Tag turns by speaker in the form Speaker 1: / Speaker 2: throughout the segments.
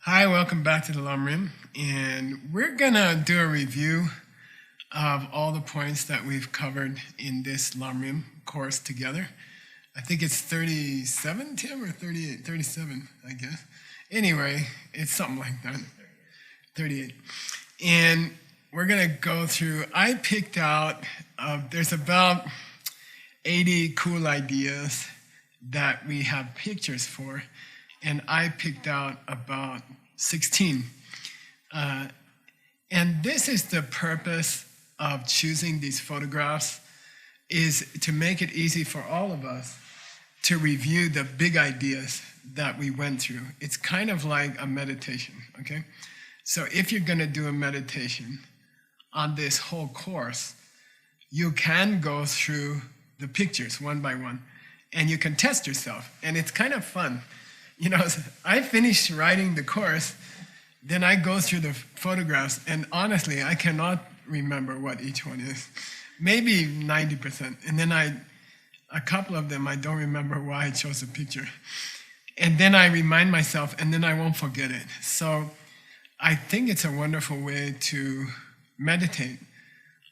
Speaker 1: Hi, welcome back to the Lamrim, and we're gonna do a review of all the points that we've covered in this Lamrim course together. I think it's 37, Tim, or 38? 37, I guess. Anyway, it's something like that. 38. And we're gonna go through, I picked out, there's about 80 cool ideas that we have pictures for, and I picked out about 16. And this is the purpose of choosing these photographs, is to make it easy for all of us to review the big ideas that we went through. It's kind of like a meditation, okay? So if you're gonna do a meditation on this whole course, you can go through the pictures one by one, and you can test yourself, and it's kind of fun. You know, I finish writing the course, then I go through the photographs, and honestly, I cannot remember what each one is. Maybe 90%. And then a couple of them, I don't remember why I chose a picture. And then I remind myself, and then I won't forget it. So I think it's a wonderful way to meditate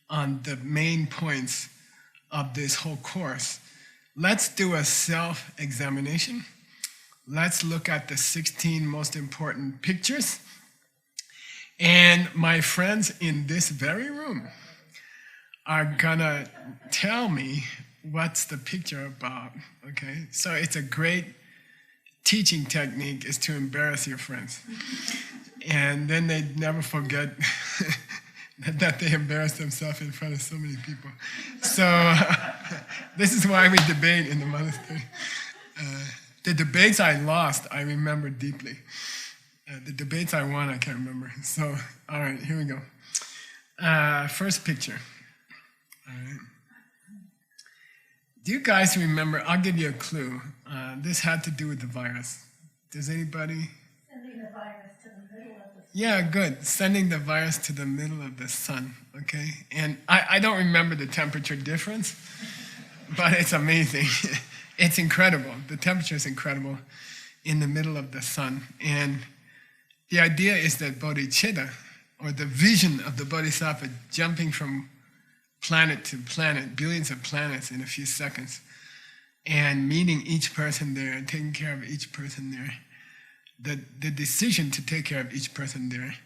Speaker 1: on the main points of this whole course. Let's do a self-examination. Let's look at the 16 most important pictures. And my friends in this very room are gonna tell me what's the picture about, okay? So it's a great teaching technique is to embarrass your friends. And then they never forget that they embarrass themselves in front of so many people. So this is why we debate in the monastery. The debates I lost, I remember deeply. The debates I won, I can't remember. So, all right, here we go. First picture. All right. Do you guys remember? I'll give you a clue. This had to do with the virus. Does anybody?
Speaker 2: Sending the virus to the middle of the sun.
Speaker 1: Yeah, good. Sending the virus to the middle of the sun, okay? And I don't remember the temperature difference, but it's amazing. It's incredible. The temperature is incredible in the middle of the sun. And the idea is that bodhicitta, or the vision of the bodhisattva jumping from planet to planet, billions of planets in a few seconds, and meeting each person there and taking care of each person there, the decision to take care of each person there,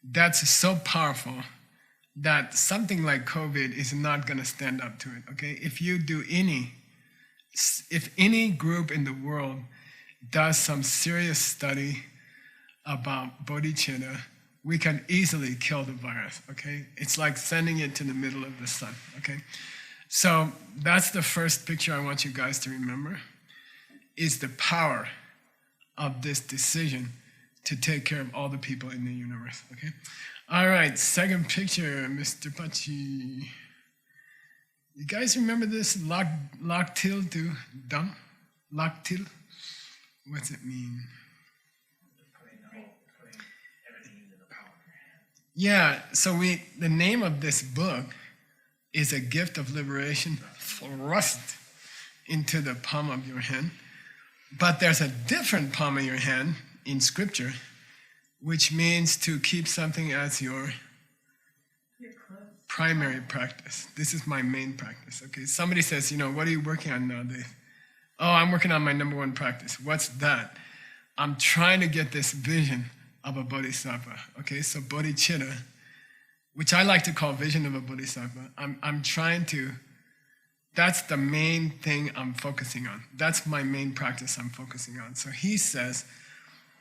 Speaker 1: that's so powerful that something like COVID is not going to stand up to it, okay? If any group in the world does some serious study about bodhicitta, we can easily kill the virus, okay? It's like sending it to the middle of the sun, okay? So that's the first picture I want you guys to remember, is the power of this decision to take care of all the people in the universe, okay? All right, second picture, Mr. Pachi. You guys remember this? Laktil to dum? Laktil? What's it mean? Yeah, so the name of this book is A Gift of Liberation Thrust into the palm of your hand. But there's a different palm of your hand in scripture, which means to keep something as your primary practice. This is my main practice, okay? Somebody says, what are you working on nowadays? Oh, I'm working on my number one practice. What's that? I'm trying to get this vision of a bodhisattva, okay? So bodhicitta, which I like to call vision of a bodhisattva, I'm trying to, that's the main thing I'm focusing on. That's my main practice I'm focusing on. So he says,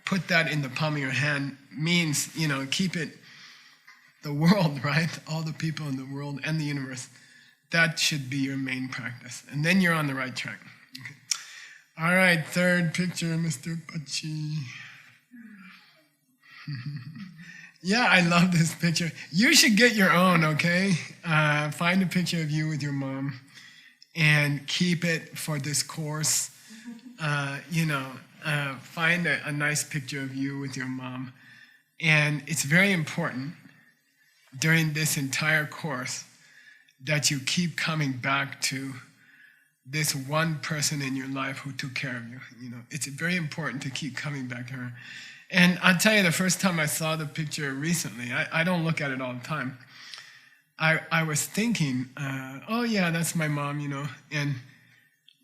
Speaker 1: put that in the palm of your hand means, keep it, the world, right? All the people in the world and the universe, that should be your main practice. And then you're on the right track. Okay. All right, third picture, Mr. Pachi. Yeah, I love this picture. You should get your own, okay? Find a picture of you with your mom and keep it for this course. Find a nice picture of you with your mom. And it's very important during this entire course that you keep coming back to this one person in your life who took care of you. It's very important to keep coming back to her. And I'll tell you, the first time I saw the picture recently, I don't look at it all the time. I was thinking, oh yeah, that's my mom,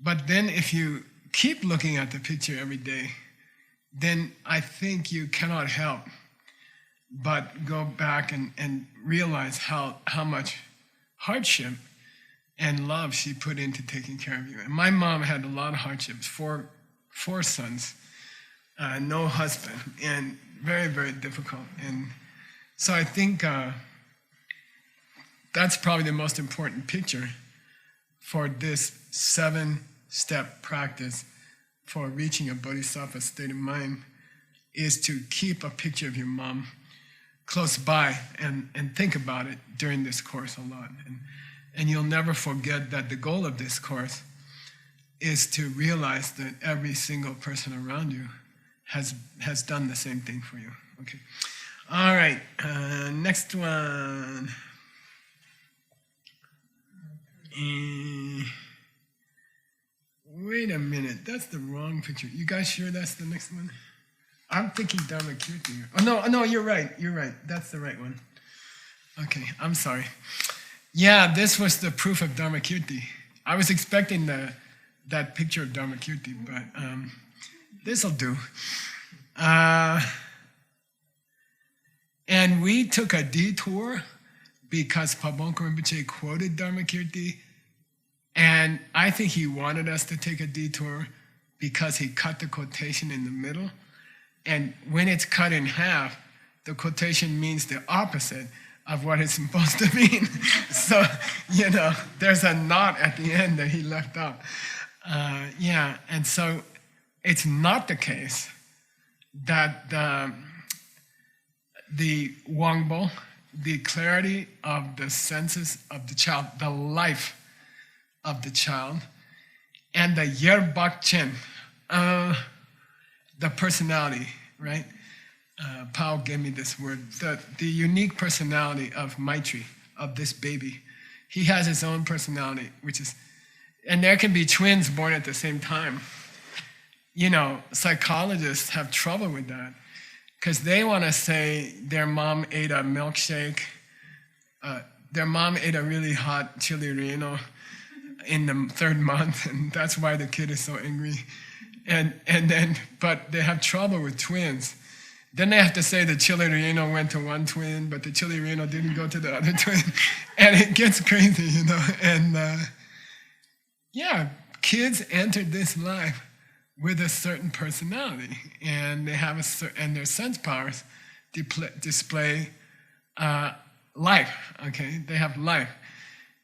Speaker 1: but then if you keep looking at the picture every day, then I think you cannot help but go back and realize how much hardship and love she put into taking care of you. And my mom had a lot of hardships, four sons, no husband, and very, very difficult. And so I think that's probably the most important picture for this 7-step practice for reaching a bodhisattva state of mind, is to keep a picture of your mom close by and think about it during this course a lot. And you'll never forget that the goal of this course is to realize that every single person around you has done the same thing for you. Okay. All right. Next one. Wait a minute. That's the wrong picture. You guys sure that's the next one? I'm thinking Dharmakirti. Oh, no, you're right. You're right. That's the right one. Okay, I'm sorry. Yeah, this was the proof of Dharmakirti. I was expecting that picture of Dharmakirti, but this'll do. And we took a detour because Pabonko Rinpoche quoted Dharmakirti, and I think he wanted us to take a detour because he cut the quotation in the middle. And when it's cut in half, the quotation means the opposite of what it's supposed to mean. So, there's a knot at the end that he left out. And so it's not the case that the Wangbo, the clarity of the senses of the child, the life of the child, and the Yerbakchen, the personality, right? Pao gave me this word, the unique personality of Maitri, of this baby. He has his own personality, and there can be twins born at the same time. Psychologists have trouble with that because they want to say their mom ate a milkshake, their mom ate a really hot chili relleno in the 3rd month, and that's why the kid is so angry. But they have trouble with twins. Then they have to say the chili relleno went to one twin, but the chili relleno didn't go to the other twin. And it gets crazy, And kids entered this life with a certain personality, and they have and their sense powers display life, okay? They have life.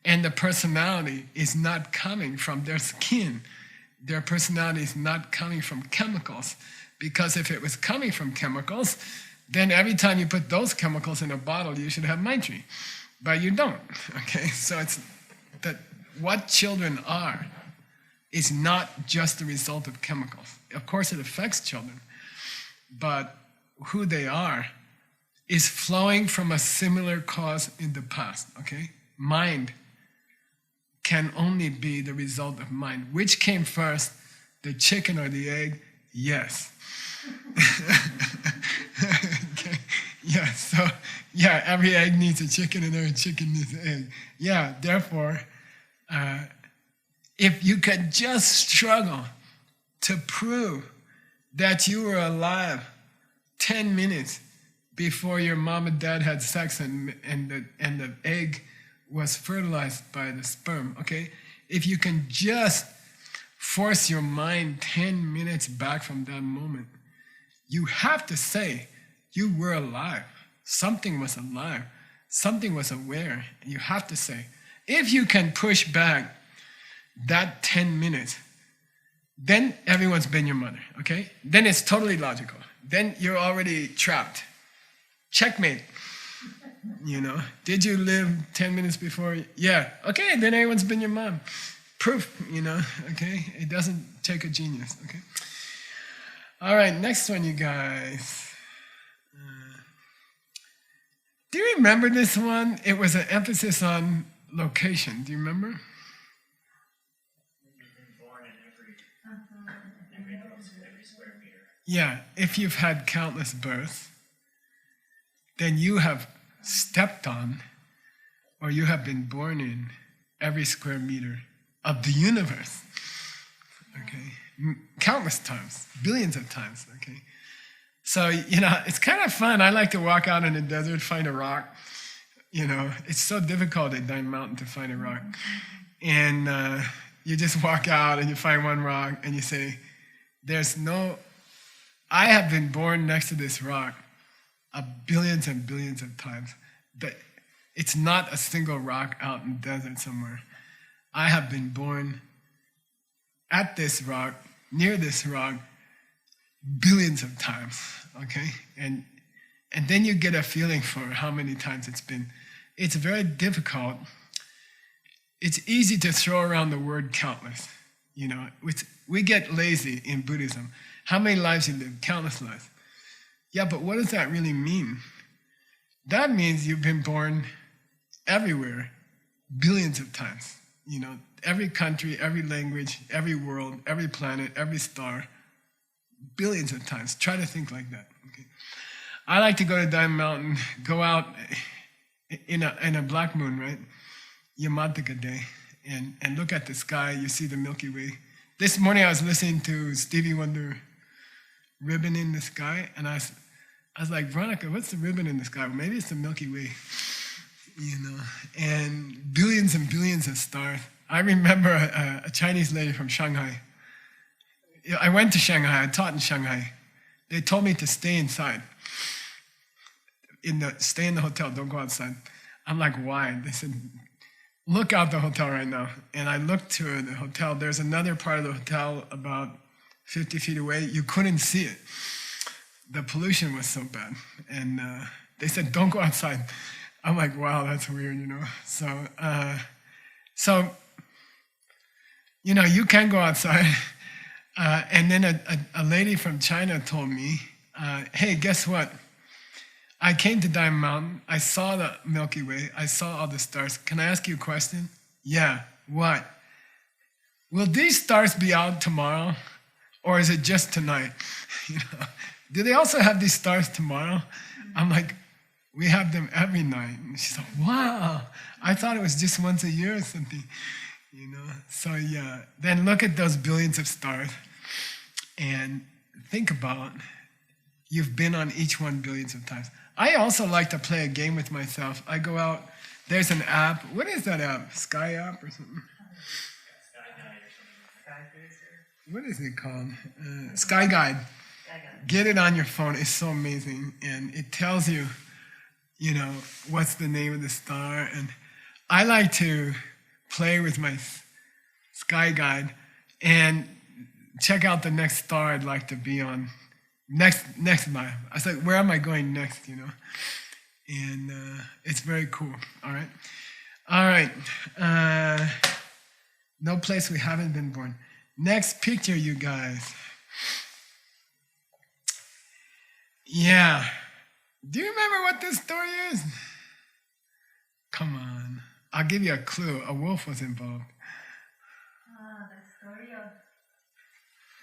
Speaker 1: And the personality is not coming from their skin. Their personality is not coming from chemicals, because if it was coming from chemicals, then every time you put those chemicals in a bottle, you should have Maitri. But you don't, okay? So it's that what children are is not just the result of chemicals. Of course, it affects children, but who they are is flowing from a similar cause in the past, okay? Mind can only be the result of mind. Which came first, the chicken or the egg? Yes. Okay. Yeah, so, every egg needs a chicken and every chicken needs an egg. Yeah, therefore, if you could just struggle to prove that you were alive 10 minutes before your mom and dad had sex and the egg was fertilized by the sperm, okay? If you can just force your mind 10 minutes back from that moment, you have to say you were alive. Something was alive. Something was aware. You have to say. If you can push back that 10 minutes, then everyone's been your mother, okay? Then it's totally logical. Then you're already trapped. Checkmate. Did you live 10 minutes before? Yeah. Okay, then everyone's been your mom. Proof, okay? It doesn't take a genius, okay? All right, next one, you guys. Do you remember this one? It was an emphasis on location. Do you remember?
Speaker 3: Born in every square meter.
Speaker 1: Yeah, if you've had countless births, then you have stepped on or you have been born in every square meter of the universe. Okay, countless times, billions of times. Okay, so it's kind of fun. I like to walk out in the desert, find a rock. It's so difficult at Diamond Mountain to find a rock, and you just walk out and you find one rock and you say, I have been born next to this rock billions and billions of times, but it's not a single rock out in the desert somewhere. I have been born at this rock, near this rock, billions of times, okay? And then you get a feeling for how many times it's been. It's very difficult. It's easy to throw around the word countless. We get lazy in Buddhism. How many lives you live? Countless lives. Yeah, but what does that really mean? That means you've been born everywhere, billions of times. Every country, every language, every world, every planet, every star, billions of times. Try to think like that. Okay? I like to go to Diamond Mountain, go out in a black moon, right? Yamataka day, and look at the sky. You see the Milky Way. This morning I was listening to Stevie Wonder, Ribbon in the Sky, and I was like, Veronica, what's the ribbon in the sky? Well, maybe it's the Milky Way, and billions of stars. I remember a Chinese lady from Shanghai. I went to Shanghai, I taught in Shanghai. They told me to stay inside. Stay in the hotel, don't go outside. I'm like, why? They said, look out the hotel right now. And I looked to the hotel. There's another part of the hotel about 50 feet away. You couldn't see it. The pollution was so bad. And they said, don't go outside. I'm like, wow, that's weird, So, you can go outside. And then a lady from China told me, hey, guess what? I came to Diamond Mountain. I saw the Milky Way. I saw all the stars. Can I ask you a question? Yeah, what? Will these stars be out tomorrow? Or is it just tonight? Do they also have these stars tomorrow? I'm like, we have them every night. And she's like, wow, I thought it was just once a year or something. So yeah, then look at those billions of stars and think about you've been on each one billions of times. I also like to play a game with myself. I go out, there's an app. What is that app? Sky app or something? What is it called? Sky Guide. Get it on your phone. It's so amazing. And it tells you, what's the name of the star. And I like to play with my Sky Guide and check out the next star I'd like to be on. Next life. I was like, where am I going next, And it's very cool, all right? No place we haven't been born. Next picture, you guys. Yeah. Do you remember what this story is? Come on. I'll give you a clue. A wolf was involved.
Speaker 2: The story of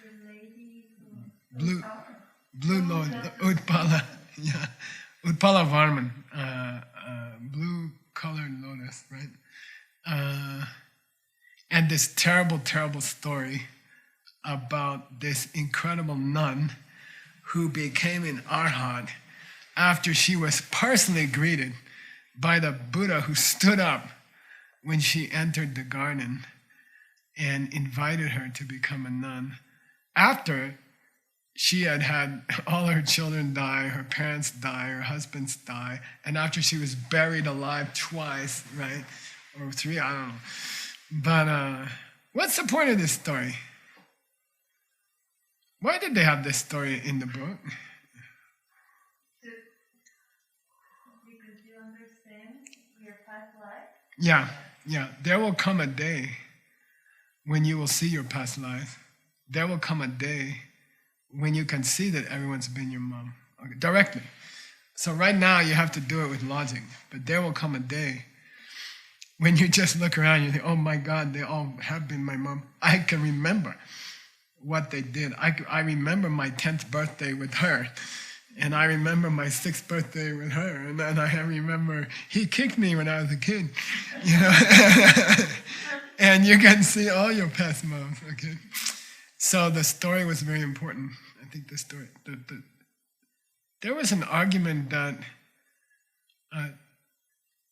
Speaker 2: the lady
Speaker 1: Blue Lord, Utpala, yeah, Utpala Varman, blue-colored lotus, right? And this terrible, terrible story about this incredible nun who became an arhat after she was personally greeted by the Buddha who stood up when she entered the garden and invited her to become a nun. After she had had all her children die, her parents die, her husbands die, and after she was buried alive twice, right? Or three, I don't know. But what's the point of this story? Why did they have this story in the book?
Speaker 2: Because you understand your past life?
Speaker 1: Yeah. There will come a day when you will see your past life. There will come a day when you can see that everyone's been your mom, okay, directly. So right now you have to do it with logic, but there will come a day when you just look around and you think, oh my God, they all have been my mom. I can remember what they did. I remember my 10th birthday with her, and I remember my 6th birthday with her, and then I remember he kicked me when I was a kid, you know. And you can see all your past moms, okay? So the story was very important. I think the story, there was an argument that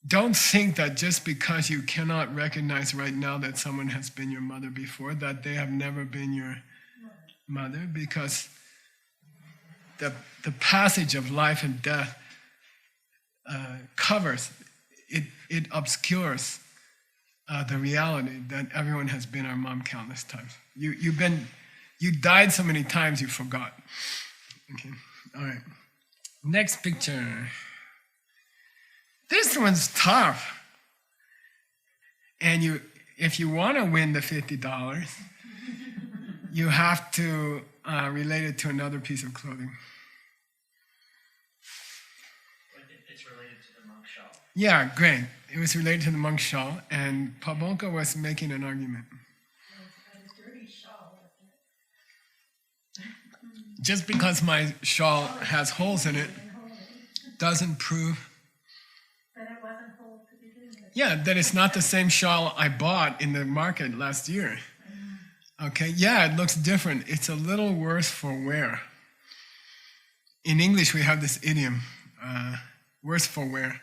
Speaker 1: don't think that just because you cannot recognize right now that someone has been your mother before, that they have never been your mother, because the passage of life and death covers, it obscures the reality that everyone has been our mom countless times. You died so many times you forgot. Okay, all right. Next picture. This one's tough. And if you want to win the $50, you have to relate it to another piece of clothing.
Speaker 3: It's related to the monk shawl.
Speaker 1: Yeah, great. It was related to the monk shawl, and Pabonka was making an argument. Just because my shawl has holes in it doesn't prove that it's not the same shawl I bought in the market last year. Okay, yeah, it looks different. It's a little worse for wear. In English, we have this idiom, worse for wear.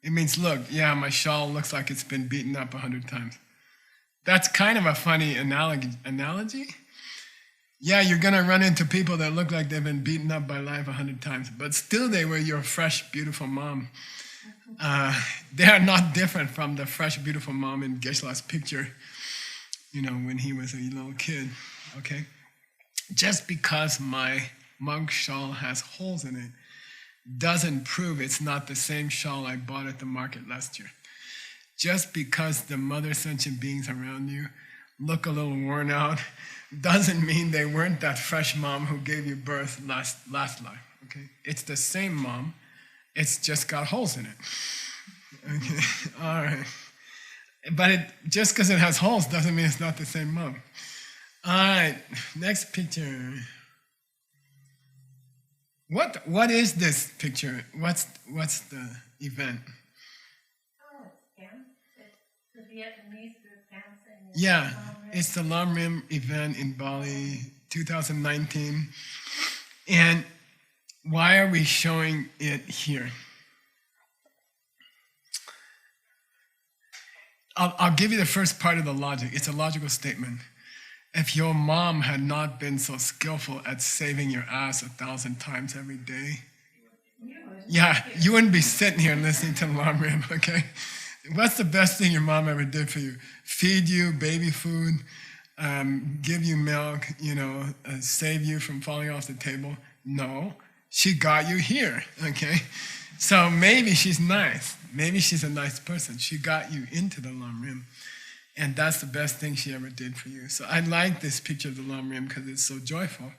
Speaker 1: It means, look, yeah, my shawl looks like it's been beaten up 100 times. That's kind of a funny analogy. Yeah, you're going to run into people that look like they've been beaten up by life 100 times, but still they were your fresh, beautiful mom. They are not different from the fresh, beautiful mom in Geshe-la's picture, you know, when he was a little kid, okay? Just because my monk shawl has holes in it doesn't prove it's not the same shawl I bought at the market last year. Just because the mother sentient beings around you look a little worn out doesn't mean they weren't that fresh mom who gave you birth last life, okay? It's the same mom, it's just got holes in it. Okay, all right. But just because it has holes doesn't mean it's not the same mom. All right, next picture. What is this picture? What's the event?
Speaker 2: Oh, it's camp. It's the Vietnamese group dancing.
Speaker 1: Yeah, it's the Lam Rim event in Bali, 2019. And why are we showing it here? I'll give you the first part of the logic. It's a logical statement. If your mom had not been so skillful at saving your ass 1,000 times every day, yeah, you wouldn't be sitting here listening to Lam Rim, okay? What's the best thing your mom ever did for you? Feed you baby food, give you milk, you know, save you from falling off the table? No, she got you here, okay? So maybe she's nice. Maybe she's a nice person. She got you into the Lam Rim. And that's the best thing she ever did for you. So I like this picture of the Lam Rim because it's so joyful.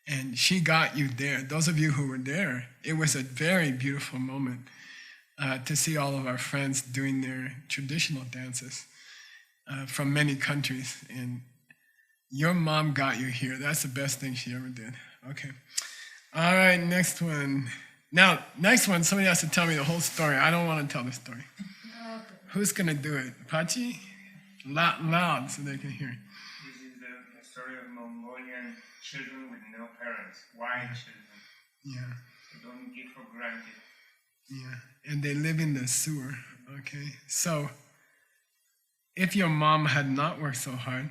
Speaker 1: And she got you there. Those of you who were there, it was a very beautiful moment to see all of our friends doing their traditional dances from many countries. And your mom got you here. That's the best thing she ever did. Okay. All right, next one. Now, next one, somebody has to tell me the whole story. I don't want to tell the story. Who's going to do it? Pachi? Loud so they can hear.
Speaker 4: This is the story of Mongolian children with no parents, wild children.
Speaker 1: Yeah.
Speaker 4: Who don't give for granted.
Speaker 1: Yeah, and they live in the sewer, okay? So, if your mom had not worked so hard,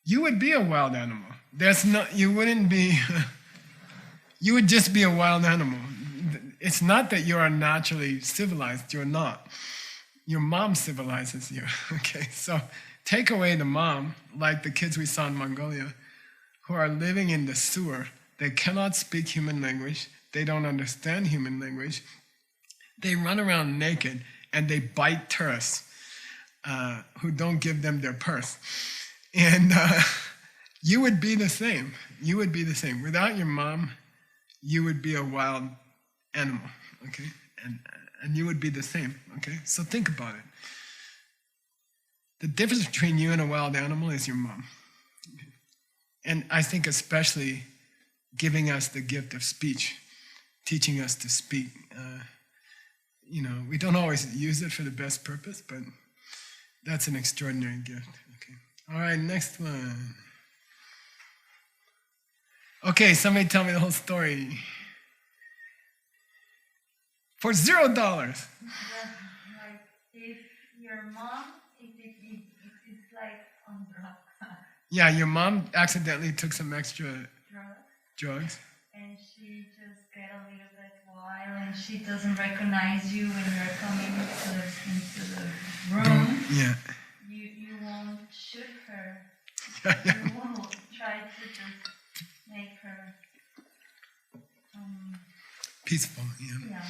Speaker 1: you would be a wild animal. You wouldn't be, you would just be a wild animal. It's not that you are naturally civilized, you're not. Your mom civilizes you, okay? So take away the mom, like the kids we saw in Mongolia, who are living in the sewer. They cannot speak human language. They don't understand human language. They run around naked and they bite tourists who don't give them their purse. And you would be the same. You would be the same. Without your mom, you would be a wild animal, okay? And you would be the same, okay? So think about it. The difference between you and a wild animal is your mom. And I think especially giving us the gift of speech, teaching us to speak. We don't always use it for the best purpose, but that's an extraordinary gift. Okay. All right, next one. Okay, somebody tell me the whole story. For $0.
Speaker 2: Like if your mom, it's like on drugs,
Speaker 1: Yeah, your mom accidentally took some extra drugs.
Speaker 2: and she just get a little bit wild, and she doesn't recognize you when you're coming into the room.
Speaker 1: Yeah.
Speaker 2: You won't shoot her. You won't try to just make her.
Speaker 1: Peaceful, yeah.
Speaker 2: Yeah.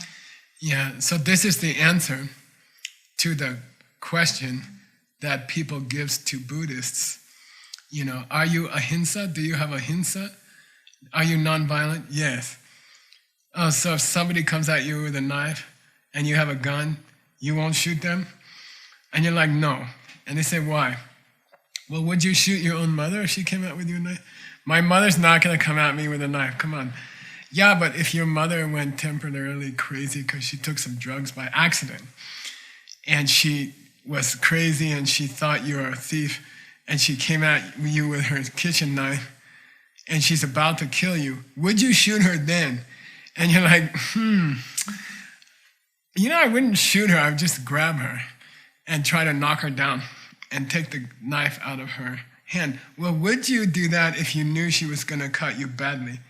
Speaker 1: Yeah, so this is the answer to the question that people gives to Buddhists. Are you ahimsa? Do you have ahimsa? Are you nonviolent? Yes. Oh, so if somebody comes at you with a knife and you have a gun, you won't shoot them? And you're like, no. And they say, why? Well, would you shoot your own mother if she came out with you a knife? My mother's not going to come at me with a knife. Come on. Yeah, but if your mother went temporarily crazy because she took some drugs by accident, and she was crazy and she thought you were a thief, and she came at you with her kitchen knife, and she's about to kill you, would you shoot her then? And you're like, I wouldn't shoot her. I would just grab her and try to knock her down and take the knife out of her hand. Well, would you do that if you knew she was going to cut you badly?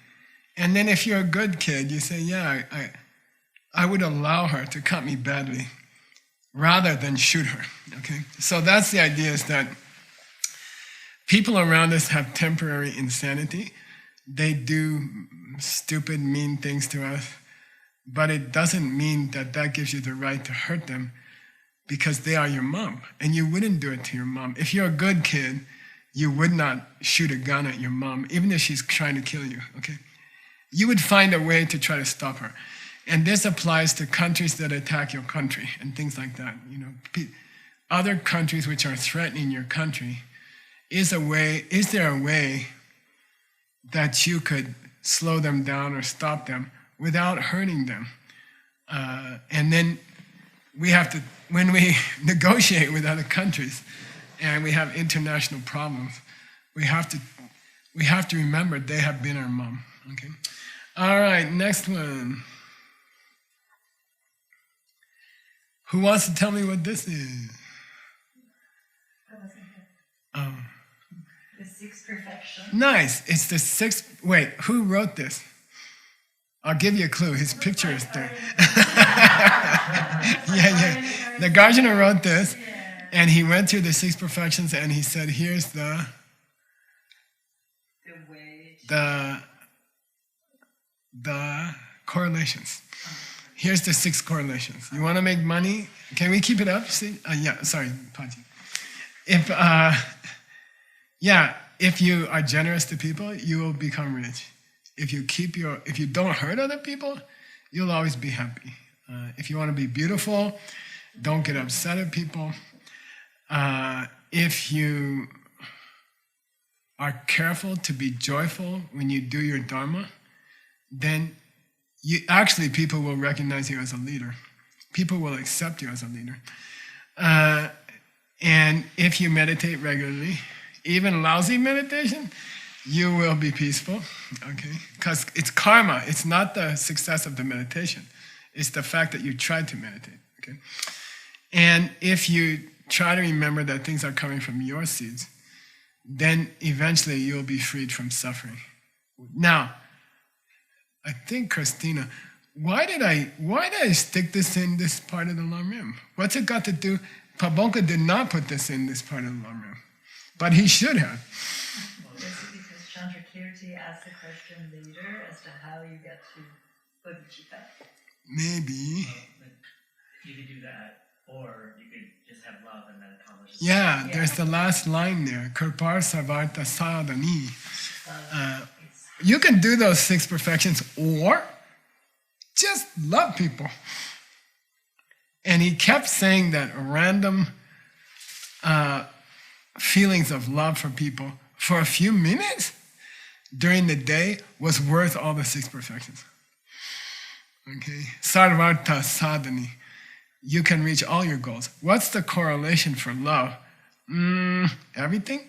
Speaker 1: And then if you're a good kid, you say, yeah, I would allow her to cut me badly rather than shoot her, okay? So that's the idea, is that people around us have temporary insanity. They do stupid, mean things to us, but it doesn't mean that gives you the right to hurt them, because they are your mom, and you wouldn't do it to your mom. If you're a good kid, you would not shoot a gun at your mom, even if she's trying to kill you, okay? You would find a way to try to stop her. And this applies to countries that attack your country and things like that. Other countries which are threatening your country, is there a way that you could slow them down or stop them without hurting them? And then when we negotiate with other countries and we have international problems, we have to remember they have been our mom. Okay. All right, next one. Who wants to tell me what this is?
Speaker 2: The sixth perfection.
Speaker 1: Nice. It's the sixth. Wait, who wrote this? I'll give you a clue. His picture is there. Yeah. The Nagarjuna wrote this, and he went through the six perfections, and he said, here's the correlations. Here's the 6 correlations. You want to make money? Can we keep it up? See? Sorry, Paji. If you are generous to people, you will become rich. If you don't hurt other people, you'll always be happy. If you want to be beautiful, don't get upset at people. If you are careful to be joyful when you do your dharma, then people will recognize you as a leader. People will accept you as a leader. And if you meditate regularly, even lousy meditation, you will be peaceful, okay? Because it's karma. It's not the success of the meditation. It's the fact that you tried to meditate, okay? And if you try to remember that things are coming from your seeds, then eventually you'll be freed from suffering. Now, I think, Christina, why did I stick this in this part of the Lamrim? What's it got to do? Pabonka did not put this in this part of the Lamrim, but he should have.
Speaker 5: Well, this is because Chandrakirti asked the question later as to how you get to bodhicitta.
Speaker 1: Maybe.
Speaker 3: You could do that, or you could just have love and then accomplish it.
Speaker 1: Yeah, there's the last line there. Kirpar Savarta Sadhani. You can do those 6 perfections, or just love people. And he kept saying that random feelings of love for people for a few minutes during the day was worth all the 6 perfections. Okay? Sarvartha sadhani. You can reach all your goals. What's the correlation for love? Everything?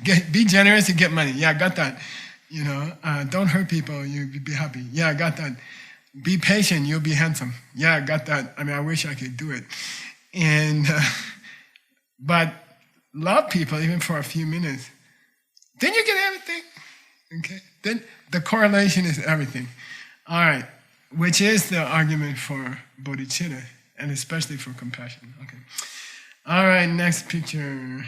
Speaker 1: Okay. Be generous, you get money. Yeah, I got that. Don't hurt people, you'll be happy. Yeah, I got that. Be patient, you'll be handsome. Yeah, I got that. I mean, I wish I could do it. But love people even for a few minutes. Then you get everything. Okay? Then the correlation is everything. All right. Which is the argument for bodhicitta, and especially for compassion. Okay. All right, next picture.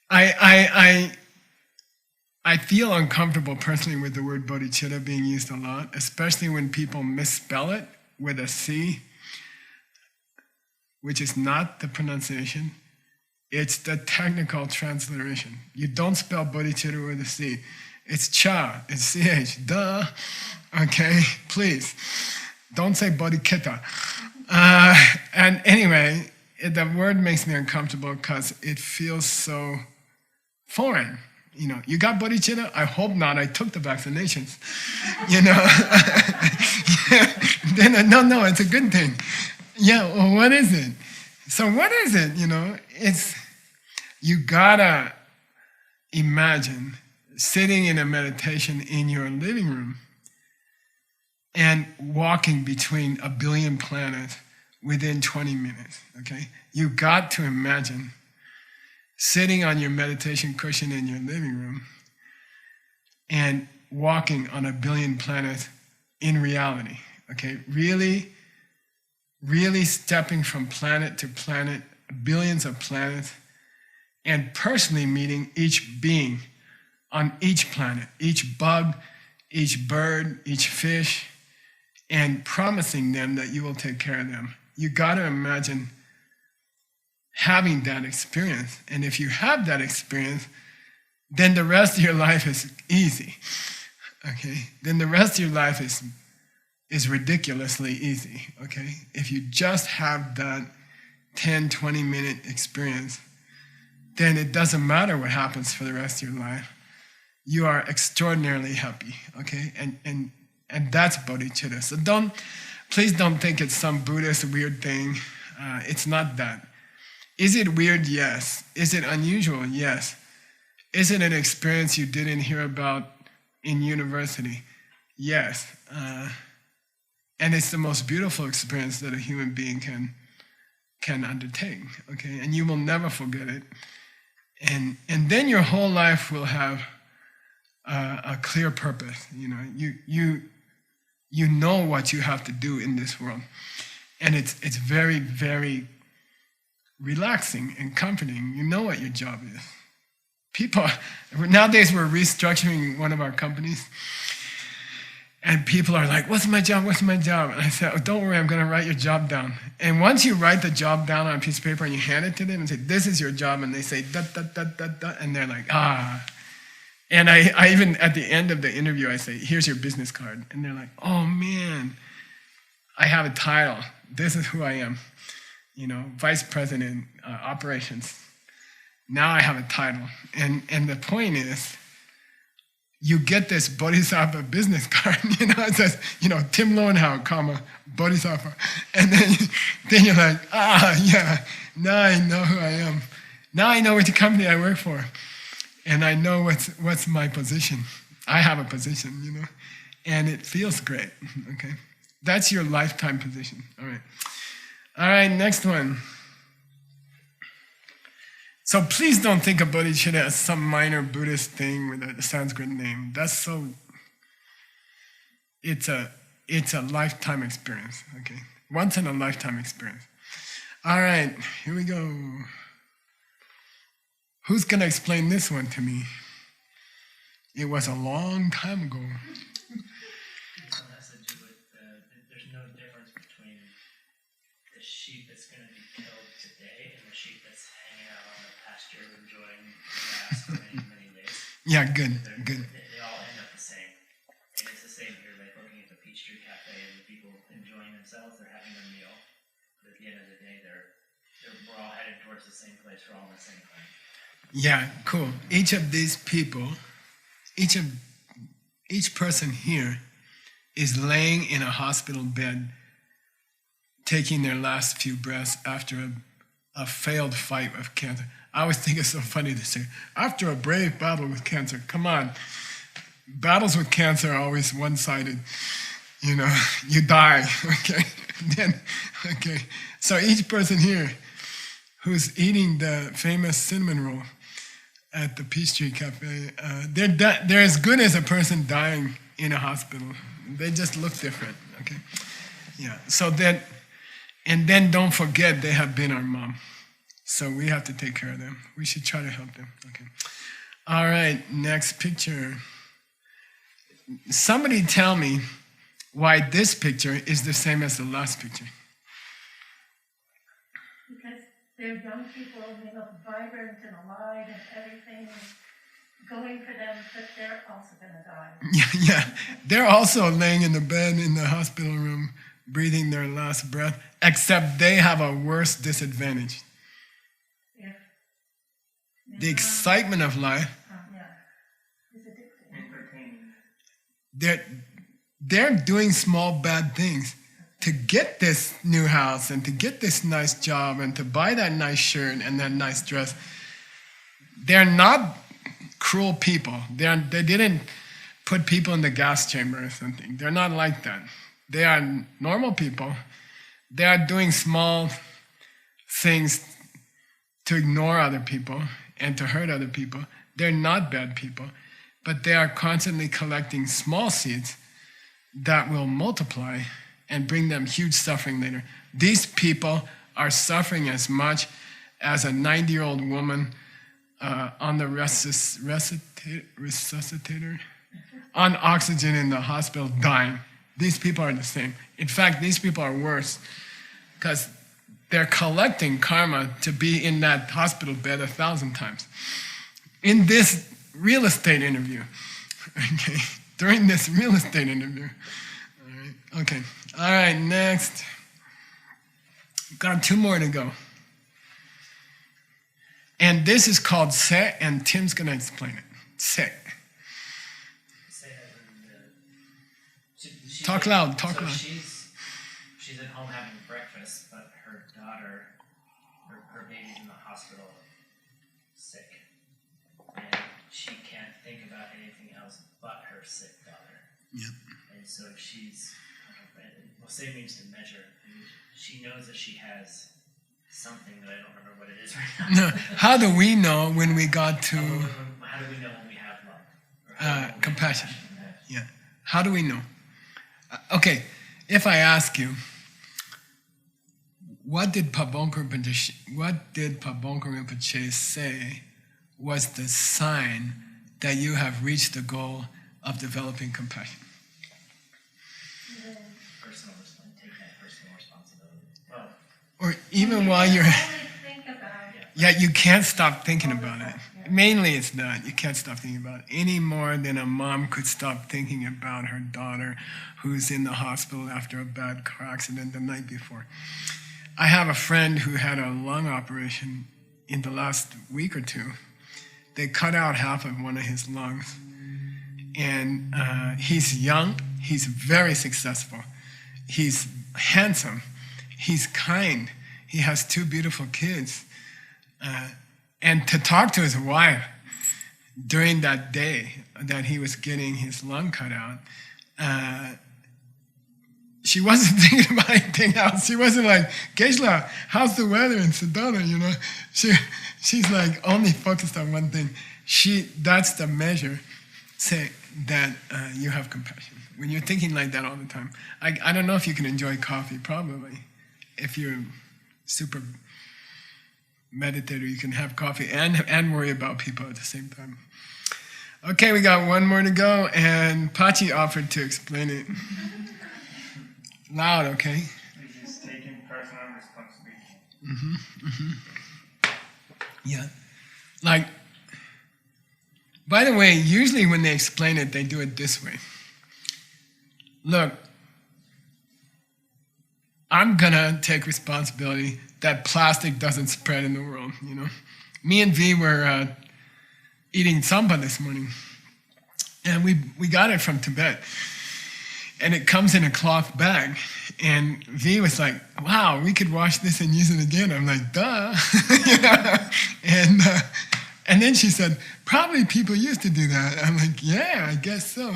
Speaker 1: I feel uncomfortable personally with the word bodhicitta being used a lot, especially when people misspell it with a C, which is not the pronunciation. It's the technical transliteration. You don't spell bodhicitta with a C. It's cha, it's ch, duh. Okay, please. Don't say bodhicitta. And anyway, the word makes me uncomfortable because it feels so foreign. You got bodhicitta? I hope not. I took the vaccinations. Then, no, it's a good thing. Yeah, well, what is it? So what is it? You gotta imagine sitting in a meditation in your living room and walking between a billion planets within 20 minutes, okay? You got to imagine sitting on your meditation cushion in your living room and walking on a billion planets in reality, okay? Really, really stepping from planet to planet, billions of planets, and personally meeting each being on each planet, each bug, each bird, each fish, and promising them that you will take care of them. You got to imagine having that experience. And if you have that experience, then the rest of your life is easy. Okay? Then the rest of your life is ridiculously easy. Okay? If you just have that 10, 20-minute experience, then it doesn't matter what happens for the rest of your life. You are extraordinarily happy, okay? And that's bodhicitta. So please don't think it's some Buddhist weird thing. It's not that. Is it weird? Yes. Is it unusual? Yes. Is it an experience you didn't hear about in university? Yes. And it's the most beautiful experience that a human being can undertake, okay? And you will never forget it. And then your whole life will have a clear purpose. You know what you have to do in this world, and it's very, very relaxing and comforting. You know what your job is. Nowadays we're restructuring one of our companies, and people are like, "What's my job? What's my job?" And I said, "Oh, don't worry, I'm going to write your job down." And once you write the job down on a piece of paper and you hand it to them and say, "This is your job," and they say, "Da da da da da," and they're like, "Ah." And I even, at the end of the interview, I say, "Here's your business card." And they're like, "Oh man, I have a title. This is who I am. Vice President, Operations. Now I have a title." And the point is, you get this Bodhisattva business card, it says, Tim Lowenhau, Bodhisattva. And then you're like, yeah, now I know who I am. Now I know which company I work for. And I know what's my position. I have a position, and it feels great, okay? That's your lifetime position, all right. All right, next one. So please don't think of bodhicitta as some minor Buddhist thing with a Sanskrit name. It's a lifetime experience, okay? Once in a lifetime experience. All right, here we go. Who's going to explain this one to me? It was a long time ago.
Speaker 3: This one has to do with there's no difference between the sheep that's going to be killed today and the sheep that's hanging out on the pasture enjoying grass for many, many days.
Speaker 1: Yeah, good.
Speaker 3: They all end up the same. And it's the same here, like looking at the Peachtree Cafe and the people enjoying themselves, they're having their meal. headed towards the same place. We're all in the same place.
Speaker 1: Yeah, cool. Each of these people, each person here is laying in a hospital bed, taking their last few breaths after a failed fight with cancer. I always think it's so funny to say, after a brave battle with cancer. Come on. Battles with cancer are always one-sided. You know, you die, okay? Okay. So each person here who's eating the famous cinnamon roll at the Peachtree Cafe, they're as good as a person dying in a hospital. They just look different, okay? Yeah, so then, and then don't forget they have been our mom. So we have to take care of them. We should try to help them, okay? All right, next picture. Somebody tell me why this picture is the same as the last picture.
Speaker 6: Because they're young people, they look vibrant and alive and everything is going for them, but they're also going to die.
Speaker 1: Yeah, they're also laying in the bed in the hospital room, breathing their last breath, except they have a worse disadvantage.
Speaker 6: If
Speaker 1: The excitement of life,
Speaker 6: yeah, is addicting.
Speaker 4: Entertaining.
Speaker 1: they're doing small bad things to get this new house and to get this nice job and to buy that nice shirt and that nice dress. They're not cruel people. They didn't put people in the gas chamber or something. They're not like that. They are normal people. They are doing small things to ignore other people and to hurt other people. They're not bad people, but they are constantly collecting small seeds that will multiply and bring them huge suffering later. These people are suffering as much as a 90-year-old woman on the resuscitator, on oxygen in the hospital dying. These people are the same. In fact, these people are worse because they're collecting karma to be in that hospital bed 1,000 times. In this real estate interview, okay, during this real estate interview. All right, okay. All right, next. Got 2 more to go. And this is called Se, and Tim's going to explain it. Se.
Speaker 3: Say as in she's
Speaker 1: Talk
Speaker 3: like-
Speaker 1: loud, talk
Speaker 3: so
Speaker 1: loud.
Speaker 3: She's at home having breakfast, but her daughter, her baby's in the hospital, sick, and she can't think about anything else but her sick daughter.
Speaker 1: Yep.
Speaker 3: And so she's, well, say means to measure. And she knows that she has something that I don't remember what it is right now.
Speaker 1: No, how do we know when we got to
Speaker 3: How do we know when we have love? Or how do we know when we have
Speaker 1: compassion? Yeah. How do we know? Okay, if I ask you, what did Pabongkar Rinpoche say was the sign that you have reached the goal of developing compassion?
Speaker 3: Take that personal responsibility. Well,
Speaker 1: Or even while you're,
Speaker 6: Only think about it.
Speaker 1: yeah, you can't stop thinking about it. Mainly it's that, you can't stop thinking about it any more than a mom could stop thinking about her daughter who's in the hospital after a bad car accident the night before. I have a friend who had a lung operation in the last week or 2. They cut out half of one of his lungs. And he's young, he's very successful, he's handsome, he's kind, he has 2 beautiful kids. And to talk to his wife during that day that he was getting his lung cut out, she wasn't thinking about anything else. She wasn't like, Geshe-la, how's the weather in Sedona, you know? She's like only focused on one thing. That's the measure, say, that you have compassion. When you're thinking like that all the time. I don't know if you can enjoy coffee, probably. If you're super meditator, you can have coffee and worry about people at the same time. Okay, we got 1 more to go, and Pachi offered to explain it. Loud, okay?
Speaker 4: This is taking personal responsibility.
Speaker 1: Yeah. Like, by the way, usually when they explain it, they do it this way. Look, I'm gonna take responsibility that plastic doesn't spread in the world, you know. Me and V were eating samba this morning, and we got it from Tibet, and it comes in a cloth bag, and V was like, wow, we could wash this and use it again. I'm like, duh. You know? And then she said, probably people used to do that. I'm like, yeah, I guess so.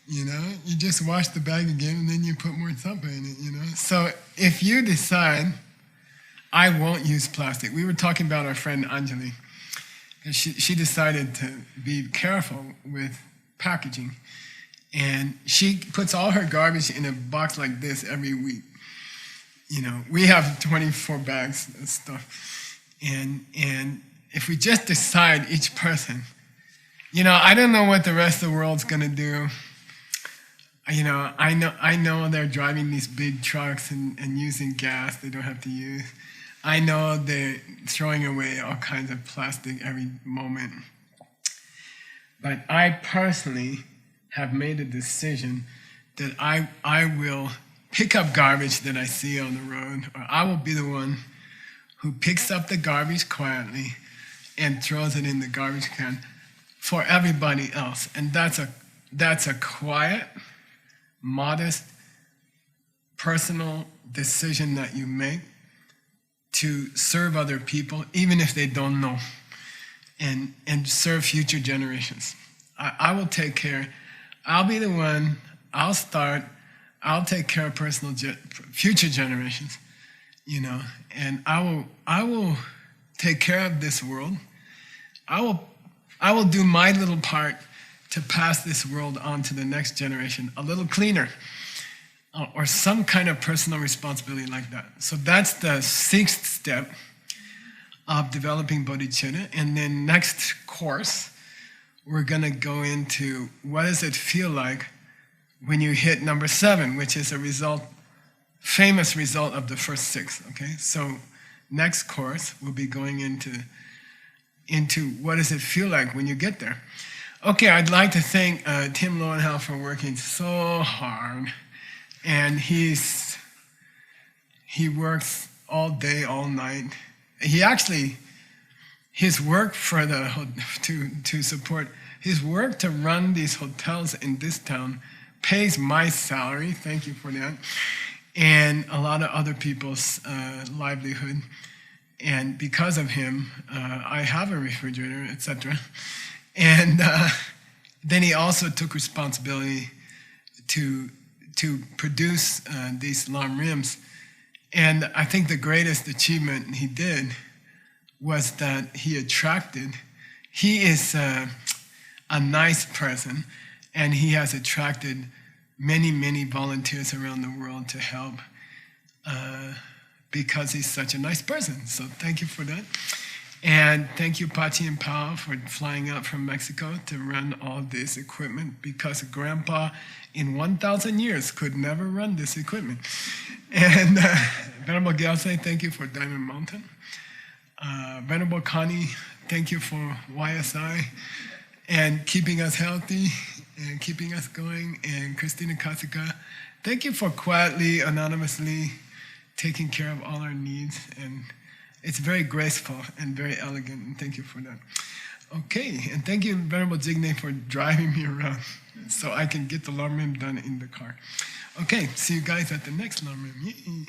Speaker 1: You know, you just wash the bag again and then you put more samba in it, you know. So if you decide, I won't use plastic. We were talking about our friend Anjali. She decided to be careful with packaging. And she puts all her garbage in a box like this every week. You know, we have 24 bags of stuff. And if we just decide each person, you know, I don't know what the rest of the world's gonna do. You know, I know they're driving these big trucks and using gas they don't have to use. I know they're throwing away all kinds of plastic every moment. But I personally have made a decision that I will pick up garbage that I see on the road, or I will be the one who picks up the garbage quietly and throws it in the garbage can for everybody else. And that's a quiet, modest, personal decision that you make to serve other people, even if they don't know, and serve future generations. I will take care. I'll be the one. I'll start. I'll take care of future generations, you know, and I will take care of this world. I will do my little part to pass this world on to the next generation a little cleaner, or some kind of personal responsibility like that. So that's the 6th step of developing bodhicitta. And then next course, we're gonna go into what does it feel like when you hit number 7, which is a famous result of the first 6, okay? So next course, we'll be going into what does it feel like when you get there. Okay, I'd like to thank Tim Lowenhal for working so hard. And he works all day, all night. His work to support, his work to run these hotels in this town pays my salary, thank you for that, and a lot of other people's livelihood. And because of him, I have a refrigerator, etc. And then he also took responsibility to produce these Lam Rims. And I think the greatest achievement he did was that he is a nice person, and he has attracted many, many volunteers around the world to help because he's such a nice person. So thank you for that. And thank you, Pachi and Pao, for flying out from Mexico to run all this equipment, because Grandpa in 1,000 years could never run this equipment. And Venerable Gyaltse, thank you for Diamond Mountain. Venerable Connie, thank you for YSI and keeping us healthy and keeping us going. And Christina Kasuka, thank you for quietly, anonymously taking care of all our needs. And it's very graceful and very elegant, and thank you for that. Okay, and thank you, Venerable Jigne, for driving me around so I can get the Lam Rim done in the car. Okay, see you guys at the next Lam Rim. Yay.